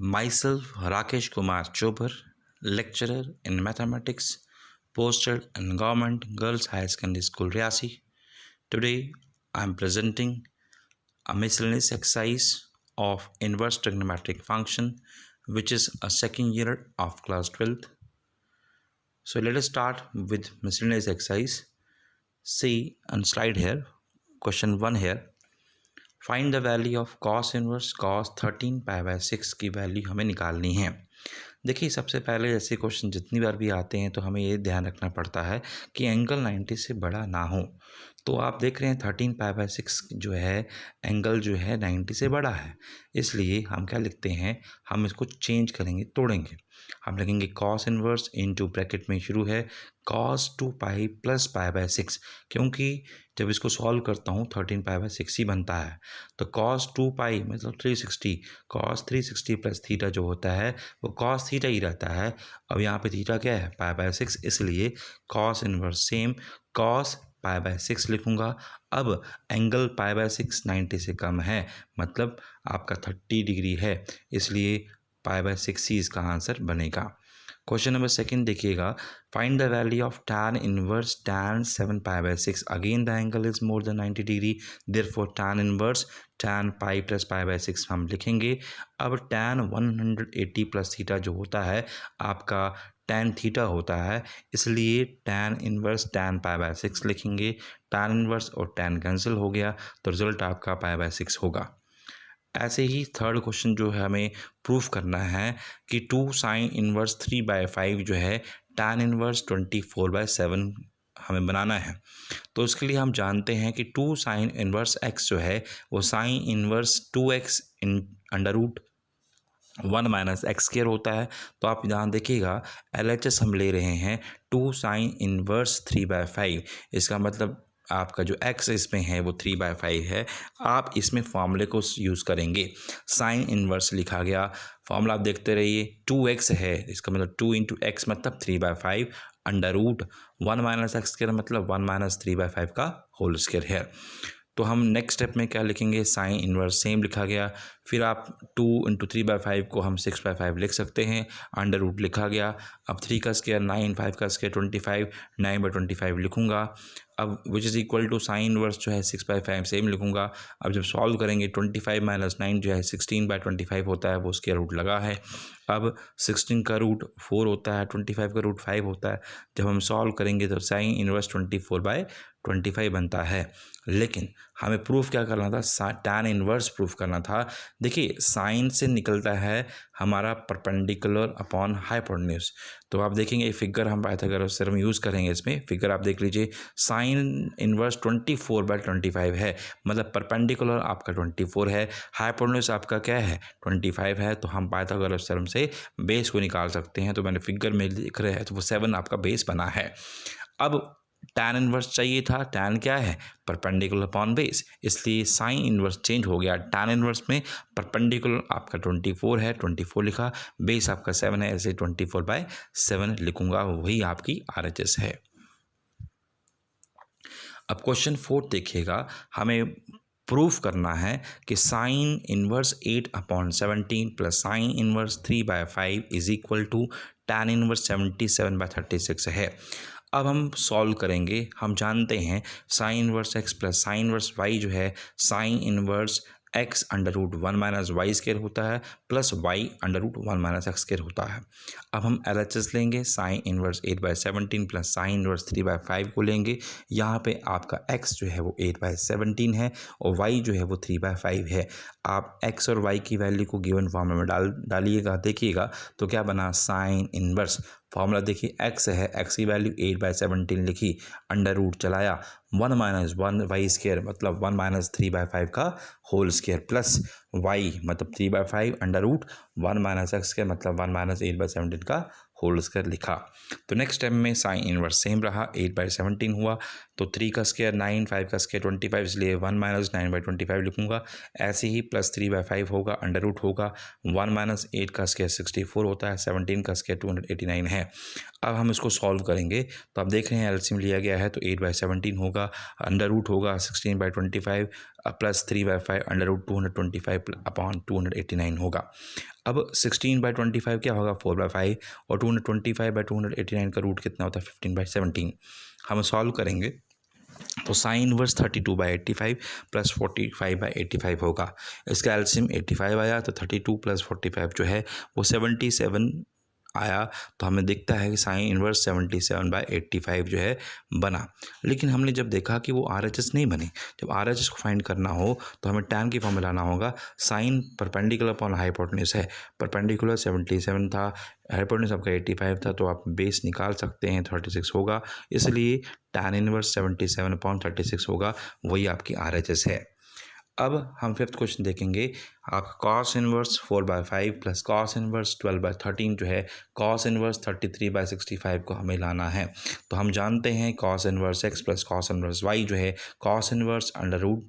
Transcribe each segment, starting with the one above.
Myself, Rakesh Kumar Chobar, lecturer in mathematics, posted in Government Girls High Secondary School, Riasi. Today, I am presenting a miscellaneous exercise of inverse trigonometric function, which is a second year of class 12th. So let us start with miscellaneous exercise. See on slide here, question 1 here. Find the value of cos inverse cos 13π/6 की value हमें निकालनी है। देखिए, सबसे पहले ऐसे question जितनी बार भी आते हैं तो हमें ये ध्यान रखना पड़ता है कि एंगल 90 से बड़ा ना हो। तो आप देख रहे हैं 13π/6 जो है एंगल जो है 90 से बड़ा है, इसलिए हम क्या लिखते हैं, हम इसको चेंज करेंगे, तोड़ेंगे। हम लिखेंगे कॉस इनवर्स इनटू ब्रैकेट में शुरू है cos 2π + π/6, क्योंकि जब इसको सॉल्व करता हूँ 13π/6 ही बनता है। तो cos 2π मतलब 360, cos 360 प्लस थीटा जो होता है वो cos थीटा ही रहता है। अब यहाँ पे थीटा क्या है, π/6, इसलिए cos इनवर्स सेम cos π/6 लिखूँगा। अब एंगल π/6 90 से कम है, मतलब आपका 30 डिग्री है, इसलिए π/6 ही इसका आंसर बनेगा। क्वेश्चन नंबर सेकंड देखिएगा, find the value of tan inverse tan 7π/6। Again the angle is more than 90 degree, therefore tan inverse tan π + π/6 हम लिखेंगे। अब tan 180 प्लस थीटा जो होता है आपका tan थीटा होता है, इसलिए tan इनवर्स tan π/6 लिखेंगे। tan इनवर्स और tan कैंसिल हो गया, तो रिजल्ट आपका π/6 होगा। ऐसे ही थर्ड क्वेश्चन जो है हमें प्रूफ करना है कि 2 sin इनवर्स 3/5 जो है tan इनवर्स 24/7 हमें बनाना है। तो उसके लिए हम जानते हैं कि 2 sin इनवर्स x जो है वो sin इनवर्स 2x इन √1 - x² होता है। तो आप यहाँ देखिएगा LHS हम ले रहे हैं 2 sin इनवर्स 3/5, इसका मतलब आपका जो x इसमें है वो 3/5 है। आप इसमें फॉर्मूले को यूज़ करेंगे, साइन इनवर्स लिखा गया, फॉर्मूला आप देखते रहिए। 2x है, इसका मतलब 2 × x मतलब 3/5, √1 - x² मतलब 1 - 3/5 का होल स्क्वायर है। तो हम नेक्स्ट स्टेप में क्या लिखेंगे, साइन इनवर्स सेम लिखा गया। फिर आप 2 × 3/5 को हम 6/5 लिख सकते हैं, √ लिखा गया। अब 3 का स्क्वायर 9, 5 का स्क्वायर 25, 9/25 लिखूँगा। अब which is equal to sine inverse जो है 6/5 सेम लिखूँगा। अब जब सॉल्व करेंगे 25 - 9 जो है 16/25 होता है, वो स्क्वायर रूट लगा है। अब 16 का रूट 4 होता है, 25 का रूट 5 होता है। जब हम सॉल्व करेंगे तो साइन इनवर्स 24/25 बनता है। लेकिन हमें प्रूफ क्या करना था, tan इनवर्स प्रूफ करना था। देखिए, साइन से निकलता है हमारा परपेंडिकुलर अपॉन हाइपोटेन्यूज। तो आप देखेंगे फिगर हम पाइथागोरस थ्योरम यूज़ करेंगे। इसमें फिगर आप देख लीजिए, साइन इनवर्स 24/25 है, मतलब परपेंडिकुलर आपका 24 है, हाइपोटेन्यूज आपका क्या है 25 है। तो हम पाइथागोरस थ्योरम से बेस को निकाल सकते हैं। तो मैंने फिगर में लिख रहे हैं तो वो 7 आपका बेस बना है। अब tan इनवर्स चाहिए था, tan क्या है परपेंडिकुलर अपॉन बेस, इसलिए साइन इनवर्स चेंज हो गया। tan इनवर्स में परपेंडिकुलर आपका 24 है, 24 लिखा, बेस आपका 7 है, ऐसे 24/7 लिखूंगा, वही आपकी RHS है। अब क्वेश्चन 4 देखिएगा, हमें प्रूफ करना है कि sine inverse 8/17 plus sine inverse 3/5 is equal to tan inverse 77/36 है। अब हम सॉल्व करेंगे। हम जानते हैं sine inverse x plus sine inverse y जो है साइन इनवर्स x √1 - y² होता है, प्लस y √1 - x² होता है। अब हम LHS लेंगे, sign inverse 8/17 plus sine inverse 3/5 को लेंगे। यहाँ पे आपका x जो है वो 8/17 है और y जो है वो 3/5 है। आप x और y की वैल्यू को गिवन फॉर्मूला में डालिएगा, देखिएगा तो क्या बना, साइन इनवर्स। फॉर्मूला देखिए, x है, x की वैल्यू 8/17 लिखी, √ चलाया, 1 - 1 y² मतलब 1 - 3/5 का होल स्क्वायर, प्लस y मतलब 3/5 √1 - x² मतलब 1 - 8/17 का होल स्क्वायर लिखा। तो नेक्स्ट स्टेप में साइन इनवर्स सेम रहा, 8/17 हुआ, तो 3 का स्क्वायर 9, 5 का स्क्वायर 25, इसलिए 1 - 9/25 लिखूँगा। ऐसे ही प्लस 3/5 होगा, √ होगा, 1 - 8 का स्क्वायर 64 होता है, 17 का स्क्वायर 289 है। अब हम इसको सॉल्व करेंगे तो आप देख रहे हैं एलसीएम लिया गया है, तो 8/17 होगा, √ होगा 16/25, प्लस 3/5 अंडर रूट 225/289 होगा। अब 16/25 क्या होगा 4/5 और 225/289 का रूट कितना होता है 15/17। हम सॉल्व करेंगे तो साइन इनवर्स 32/85 प्लस 45/85 होगा। इसका एलसीएम 85 आया तो 32 प्लस 45 जो है वो 77 आया। तो हमें दिखता है कि साइन इनवर्स 77/85 जो है बना। लेकिन हमने जब देखा कि वो RHS नहीं बने, जब RHS को फाइंड करना हो तो हमें tan की फॉर्म में लाना होगा। साइन परपेंडिकुलर अपॉन हाइपोटेन्यूज है, परपेंडिकुलर 77 था, हाइपोटेन्यूज आपका 85 था, तो आप बेस निकाल सकते हैं 36 होगा। इसलिए tan इनवर्स 77/36 होगा, वही आपकी RHS है। अब हम फिफ्थ क्वेश्चन देखेंगे। आप cos inverse 4/5 plus cos inverse 12/13 जो है cos इनवर्स 33/65 को हमें लाना है। तो हम जानते हैं cos inverse x plus cos inverse y जो है cos inverse under root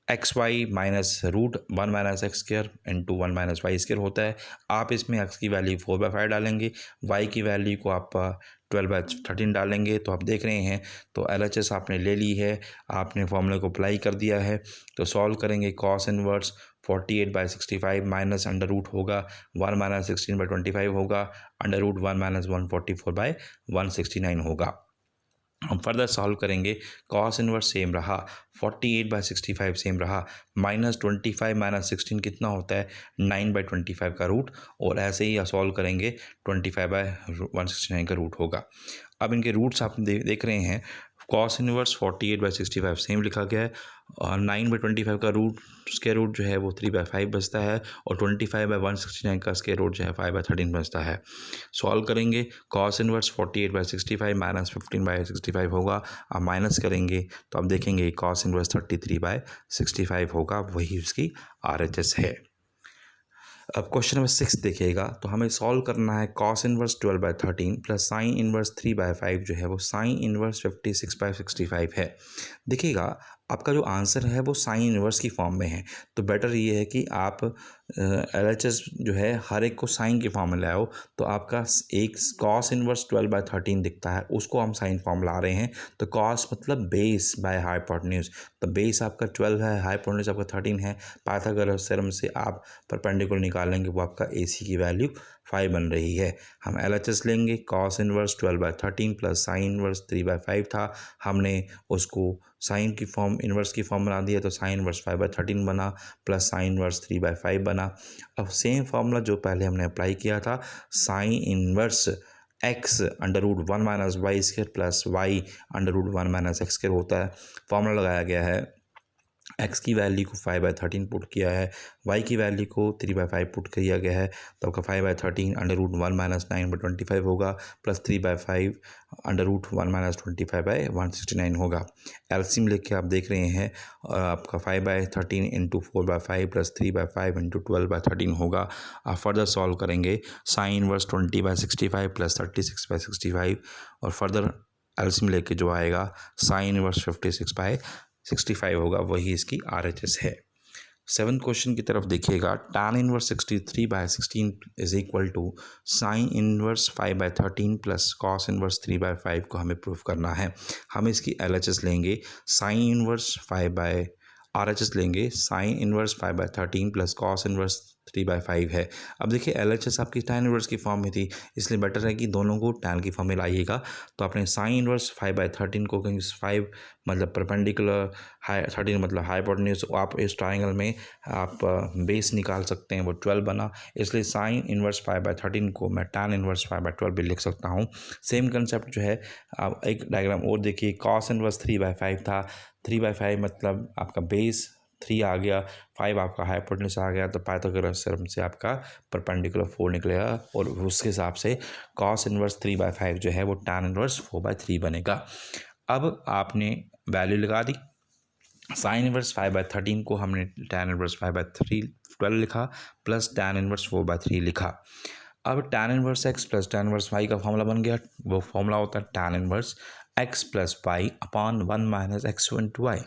X Y minus root 1 minus X square into 1 minus Y square होता है। आप इसमें x की वैल्यू 4/5 डालेंगे, y की वैल्यू को आप 12/13 डालेंगे। तो आप देख रहे हैं तो LHS आपने ले ली है, आपने फॉर्मूले को अप्लाई कर दिया है। तो सॉल्व करेंगे cos inverse 48/65 minus under root होगा 1 माइनस 16/25 होगा, अंडर रूट 1 माइनस 144/169 होगा। हम फर्दर सॉल्व करेंगे, cos इनवर्स सेम रहा, 48/65 सेम रहा, माइनस 25 माइनस 16 कितना होता है 9/25 का रूट, और ऐसे ही सॉल्व करेंगे 25/169 का रूट होगा। अब इनके रूट्स आप देख रहे हैं, cos इनवर्स 48/65 सेम लिखा गया है, और 9/25 का रूट स्क्वायर रूट जो है वो 3/5 बचता है, और 25/169 का स्क्वायर रूट जो है 5/13 बचता है। सॉल्व करेंगे cos इनवर्स 48/65 माइनस 15/65 होगा। आप माइनस करेंगे तो आप देखेंगे cos इनवर्स 33/65 होगा, वही उसकी RHS है। अब क्वेश्चन नंबर 6 देखिएगा, तो हमें सॉल्व करना है cos inverse 12/13 plus sine inverse 3/5 जो है वो साइन इनवर्स 56/65 है। देखिएगा आपका जो आंसर है वो साइन इनवर्स की फॉर्म में है, तो बेटर ये है कि आप LHS जो है हर एक को साइन की फॉर्म में ले आओ। तो आपका एक cos इनवर्स 12/13 दिखता है, उसको हम साइन फॉर्म ला रहे हैं। तो cos मतलब बेस बाय हाइपोटेन्यूज, तो बेस आपका 12 है, हाइपोटेन्यूज आपका 13 है। पाइथागोरस थ्योरम से आप परपेंडिकुलर निकालेंगे, वो आपका AC की वैल्यू 5 बन रही है। हम LHS लेंगे, cos inverse 12/13 plus sine inverse 3/5 था, हमने उसको साइन की फॉर्म इनवर्स की फॉर्म बना दिया, तो साइन इनवर्स 5/13 बना प्लस साइन इनवर्स 3/5 बना। अब सेम फॉर्मूला जो पहले हमने अप्लाई किया था, sine inverse x under root 1 minus Y square plus Y under root 1 minus X square होता है। फॉर्मूला लगाया गया है, x की वैल्यू को 5/13 पुट किया है, y की वैल्यू को 3/5 पुट किया गया है, तो आपका 5/13 अंडर रूट 1 माइनस 9/25 होगा, प्लस 3/5 अंडर रूट 1 माइनस 25/169 होगा। एलसीएम लेके आप देख रहे हैं, आपका 5/13 इंटू 4/5 प्लस 3/5 इंटू 12/13 होगा। आप फर्दर सॉल्व करेंगे, साइन इनवर्स 20/65 प्लस 36/65, और फर्दर एलसीएम लेके जो आएगा साइन इनवर्स 56/65 होगा, वही इसकी RHS है। 7th क्वेश्चन की तरफ देखिएगा, tan inverse 63/16 is equal to sine inverse 5/13 plus cos inverse 3/5 को हमें प्रूफ करना है। हम इसकी LHS लेंगे, साइन इनवर्स RHS लेंगे, sign inverse 5/13 plus cos inverse 3/5 है। अब देखिए LHS आपकी tan इनवर्स की फॉर्म में थी, इसलिए बेटर है कि दोनों को tan की फॉर्म में लाइएगा। तो आपने साइन इनवर्स 5/13 को, क्योंकि 5 मतलब परपेंडिकुलर, 13 मतलब हाइपोटेन्यूज, आप इस ट्राइंगल में आप बेस निकाल सकते हैं, वो 12 बना, इसलिए साइन इनवर्स 5/13 को मैं tan इनवर्स 5/12 भी लिख सकता हूँ। सेम कंसेप्ट जो है, आप एक डायग्राम और देखिए, कॉस इनवर्स 3/5 था, 3/5 मतलब आपका बेस 3 आ गया, 5 आपका हाइपोटेन्यूज आ गया, तो पाइथागोरस थ्योरम से आपका परपेंडिकुलर 4 निकलेगा, और उसके हिसाब से कॉस इनवर्स 3/5 जो है वो tan इनवर्स 4/3 बनेगा। अब आपने वैल्यू लगा दी, साइन इनवर्स 5/13 को हमने tan इनवर्स 5/12 लिखा, प्लस tan इनवर्स 4/3 लिखा। अब tan inverse x plus tan inverse y का फॉर्मूला बन गया, वो फॉर्मूला होता है tan inverse X plus Y upon 1 minus X into Y.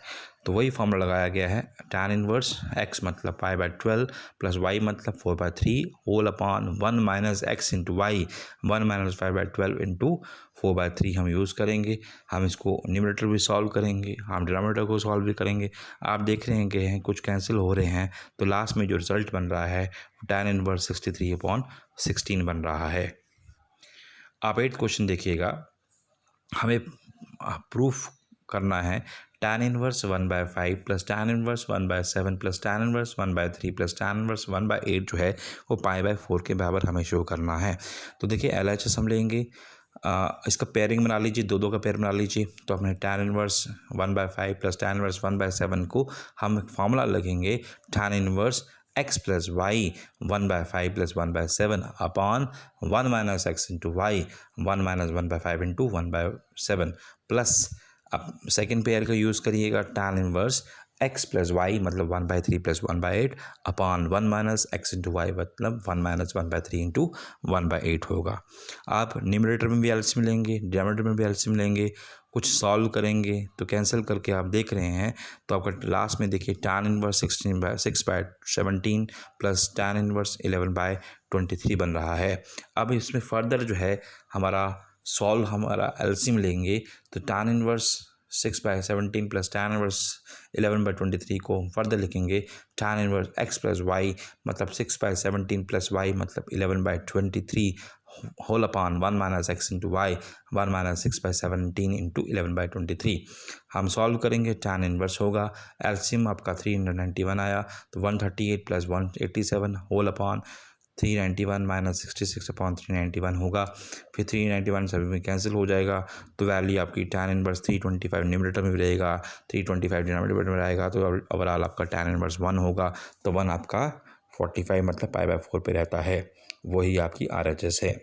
तो वही फॉर्मूला लगाया गया है, tan इनवर्स एक्स मतलब 5/12 प्लस वाई मतलब 4/3 whole upon 1 minus X into Y 1 minus 5/12 into 4/3 हम यूज़ करेंगे। हम इसको न्यूमरेटर भी सॉल्व करेंगे, हम डिनोमिनेटर को सॉल्व भी करेंगे। आप देख रहे हैं कि कुछ कैंसिल हो रहे हैं, तो लास्ट में जो रिजल्ट बन रहा है tan इनवर्स 63/16 बन रहा है। आप 8th क्वेश्चन देखिएगा, हमें प्रूफ करना है tan inverse 1/5 plus tan inverse 1/7 plus tan inverse 1/3 plus tan inverse 1/8 जो है वो π/4 के बराबर हमें शो करना है। तो देखिए LHS हम लेंगे, इसका पेयरिंग बना लीजिए, दो का पेयर बना लीजिए। तो अपने tan inverse 1/5 plus tan inverse 1/7 को हम फार्मूला लगेंगे tan inverse x plus Y 1/5 plus 1/7 upon 1 minus X into Y 1 minus 1/5 into 1/7 plus अब सेकेंड पेयर का यूज़ करिएगा tan inverse x plus Y मतलब 1/3 plus 1/8 upon 1 minus X into Y मतलब 1 minus 1/3 into 1/8 होगा। आप numerator में भी LCM लेंगे, डिनोमिनेटर में भी एलसीएम लेंगे, कुछ सॉल्व करेंगे तो कैंसिल करके आप देख रहे हैं तो आपका लास्ट में देखिए tan inverse 6/17 plus tan inverse 11/23 बन रहा है। अब इसमें फर्दर जो है हमारा एलसीएम लेंगे तो tan inverse 6/17 plus tan inverse 11/23 को हम फर्दर लिखेंगे tan inverse x plus Y मतलब 6/17 प्लस वाई मतलब 11/23 whole upon 1 minus X into Y 1 minus 6/17 into 11/23। हम सॉल्व करेंगे, tan इनवर्स होगा, एलसीएम आपका 391 आया तो 138 plus 187 whole upon 391 minus 66 upon 391 होगा। फिर 391 सभी में कैंसिल हो जाएगा तो वैल्यू आपकी tan इनवर्स 325 न्यूमरेटर में भी रहेगा, 325 डिनोमिनेटर में रहेगा, तो ओवरऑल आपका tan इनवर्स 1 होगा। तो 1 आपका 45 मतलब π/4 पे रहता है, वही आपकी RHS है।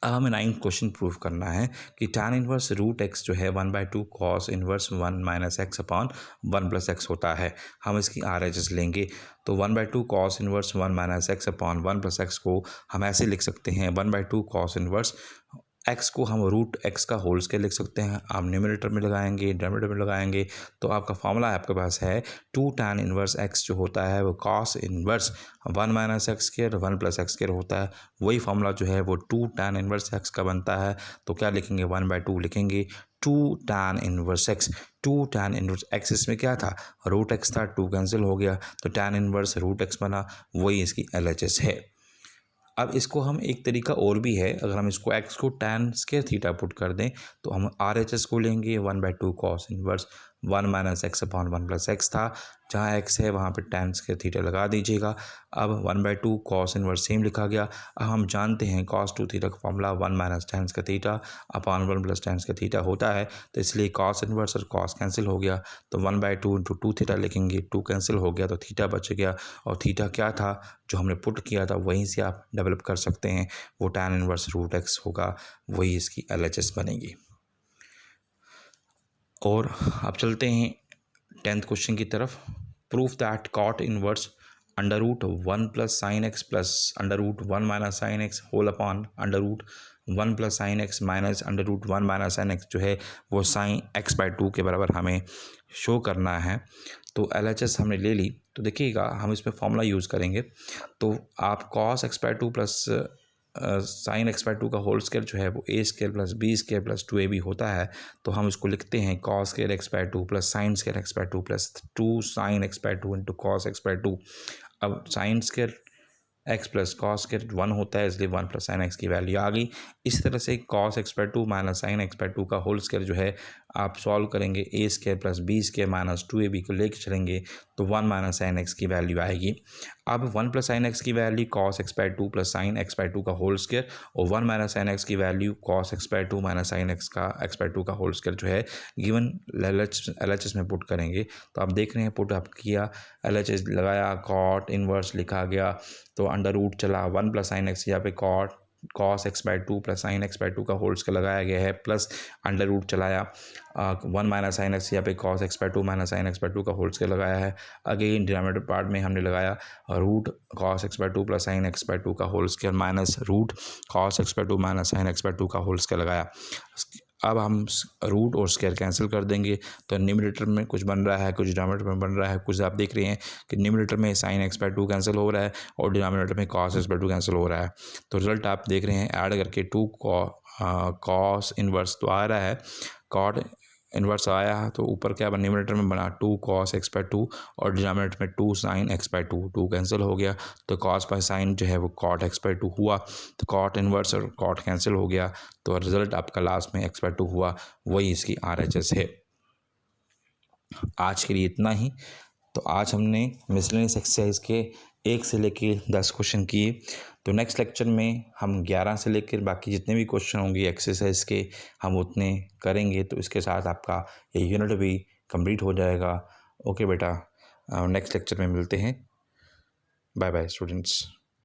अब हमें 9th क्वेश्चन प्रूव करना है कि tan इनवर्स रूट एक्स जो है 1/2 cos inverse 1 minus x upon 1 plus x होता है। हम इसकी RHS लेंगे तो 1/2 cos inverse 1 minus x upon 1 plus x को हम ऐसे लिख सकते हैं 1/2 कॉस इनवर्स एक्स को हम रूट एक्स का होल स्क्वायर लिख सकते हैं। आप न्यूमरेटर में लगाएंगे, डिनोमिनेटर में लगाएंगे तो आपका फॉर्मूला आपके पास है 2 tan इनवर्स एक्स जो होता है वो cos inverse 1 minus x square 1 plus x square होता है। वही फॉर्मूला जो है वो 2 tan इनवर्स एक्स का बनता है। तो क्या लिखेंगे 1/2 लिखेंगे 2 tan inverse x. 2 tan inverse x इसमें क्या था, रूट एक्स था, 2 कैंसिल हो गया तो tan इनवर्स रूट एक्स बना, वही इसकी LHS है। अब इसको हम एक तरीका और भी है, अगर हम इसको x को tan स्क्वायर थीटा पुट कर दें तो हम RHS को लेंगे 1/2 cos inverse 1 minus x upon 1 plus x था, जहाँ x है वहाँ पे tan स्क्वायर थीटा लगा दीजिएगा। अब 1/2 कॉस इनवर्स सेम लिखा गया। अब हम जानते हैं cos 2 थीटा का formula 1 minus tan square theta upon 1 plus tan square theta होता है, तो इसलिए cos इनवर्स और cos कैंसिल हो गया तो 1/2 इंटू 2 थीटा लिखेंगे, 2 कैंसिल हो गया तो थीटा बच गया, और थीटा क्या था जो हमने पुट किया था वहीं से आप डेवलप कर सकते हैं, वो tan इनवर्स रूट एक्स होगा, वही इसकी LHS बनेगी। और अब चलते हैं 10th क्वेश्चन की तरफ। Proof that cot inverse under root 1 plus sine X plus under root 1 minus sine X whole upon under root 1 plus sine X minus under root 1 minus sine X जो है वो साइन x/2 के बराबर हमें show करना है। तो LHS हमने ले ली, तो देखिएगा हम इसमें फॉर्मूला यूज़ करेंगे। तो आप cos x/2 plus sine x/2 का होल स्क्वायर जो है वो a square plus b square plus 2ab होता है, तो हम इसको लिखते हैं cos square x/2 plus sine square x/2 plus 2 sine x/2 into cos x/2। अब sine square x plus cos square 1 होता है, इसलिए 1 प्लस साइन एक्स की वैल्यू आ गई। इस तरह से cos x/2 minus sine x/2 का होल स्क्वायर जो है आप सॉल्व करेंगे, a square plus b square minus 2ab को लेकर चलेंगे तो 1 माइनस साइन एक्स की वैल्यू आएगी। अब 1 प्लस साइन एक्स की value cos x/2 plus sine x/2 का होल स्क्वायर और 1 माइनस साइन एक्स की value cos x/2 minus sine x/2 का होल स्क्वायर जो है गिवन LHS में पुट करेंगे। तो आप देख रहे हैं पुट आप किया, LHS लगाया, कॉट इनवर्स लिखा गया, तो अंडर रूट चला 1 प्लस साइन एक्स यहाँ पे cot cos x by 2 plus sine x by 2 का होल स्क्वायर लगाया गया है, प्लस अंडर रूट चलाया 1 माइनस साइन एक्स, यहाँ पे cos x by 2 minus sine x by 2 का होल स्क्वायर लगाया है। अगेन डिनोमिनेटर पार्ट में हमने लगाया root cos x by 2 plus sine x by 2 का whole square minus root cos x by 2 minus sine x by 2 का whole square लगाया। अब हम रूट और स्क्वायर कैंसिल कर देंगे, तो न्यूमरेटर में कुछ बन रहा है, कुछ डिनोमिनेटर में बन रहा है। कुछ आप देख रहे हैं कि न्यूमरेटर में साइन x बाई 2 कैंसिल हो रहा है और डिनोमिनेटर में cos x बाई 2 कैंसिल हो रहा है। तो रिजल्ट आप देख रहे हैं, ऐड करके 2 cos इन्वर्स तो आ रहा है, cot इन्वर्स आया, तो ऊपर क्या बना, न्यूमरेटर में बना 2 cos x बाई 2 और डिनोमिनेटर में 2 sin x बाई 2, 2 कैंसिल हो गया, तो cos बाई साइन जो है वो cot x बाई 2 हुआ, तो cot इन्वर्स और cot कैंसिल हो गया, तो रिजल्ट आपका लास्ट में x बाई 2 हुआ, वही इसकी RHS है। आज के लिए इतना ही। तो आज हमने मिसलेनियस एक्सरसाइज के 1 से लेके 10 क्वेश्चन किए। तो नेक्स्ट लेक्चर में हम 11 से लेकर बाकी जितने भी क्वेश्चन होंगे एक्सरसाइज के हम उतने करेंगे। तो इसके साथ आपका ये यूनिट भी कंप्लीट हो जाएगा। ओके बेटा, नेक्स्ट लेक्चर में मिलते हैं। Bye bye students.